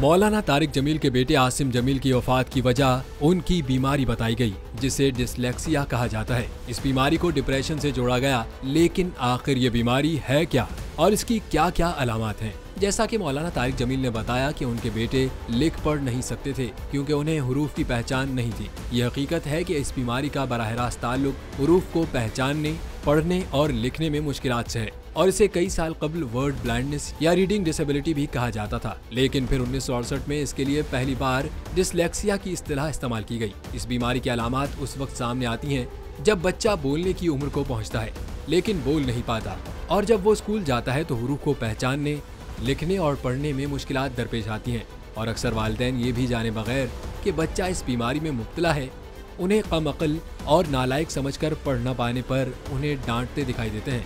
मौलाना तारिक जमील के बेटे आसिम जमील की वफात की वजह उनकी बीमारी बताई गई, जिसे डिसलेक्सिया कहा जाता है। इस बीमारी को डिप्रेशन से जोड़ा गया, लेकिन आखिर ये बीमारी है क्या और इसकी क्या क्या अलामत हैं? जैसा कि मौलाना तारिक जमील ने बताया कि उनके बेटे लिख पढ़ नहीं सकते थे क्योंकि उन्हें हरूफ की पहचान नहीं थी। ये हकीकत है कि इस बीमारी का बराह रास्त ताल्लुक हरूफ को पहचानने, पढ़ने और लिखने में मुश्किलात से है और इसे कई साल कबल वर्ड ब्लाइंडनेस या रीडिंग डिसेबिलिटी भी कहा जाता था। लेकिन फिर 1968 में इसके लिए पहली बार डिसलेक्सिया की इस्तिलाह इस्तेमाल की गई। इस बीमारी की अलामत उस वक्त सामने आती हैं जब बच्चा बोलने की उम्र को पहुंचता है लेकिन बोल नहीं पाता, और जब वो स्कूल जाता है तो हरूफ को पहचानने, लिखने और पढ़ने में मुश्किलात दरपेश आती हैं। और अक्सर वालिदैन ये भी जाने बगैर कि बच्चा इस बीमारी में मुब्तला है, उन्हें कम अक्ल और नालायक समझकर पढ़ न पाने पर उन्हें डांटते दिखाई देते हैं।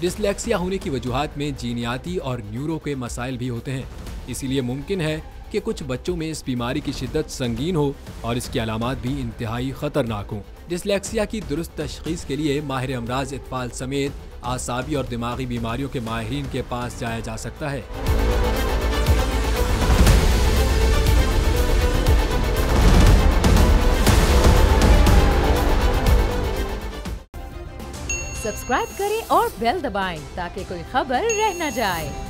डिसलेक्सिया होने की वजूहात में जीनियाती और न्यूरो के मसाइल भी होते हैं। इसीलिए मुमकिन है कि कुछ बच्चों में इस बीमारी की शिद्दत संगीन हो और इसकी अलामात भी इंतहाई खतरनाक हों। डिसलेक्सिया की दुरुस्त तशखीस के लिए माहिर अमराज इत्फाल समेत आसाबी और दिमागी बीमारियों के माहिरीन के पास जाया जा सकता है। सब्सक्राइब करें और बेल दबाएं ताकि कोई खबर रह न जाए।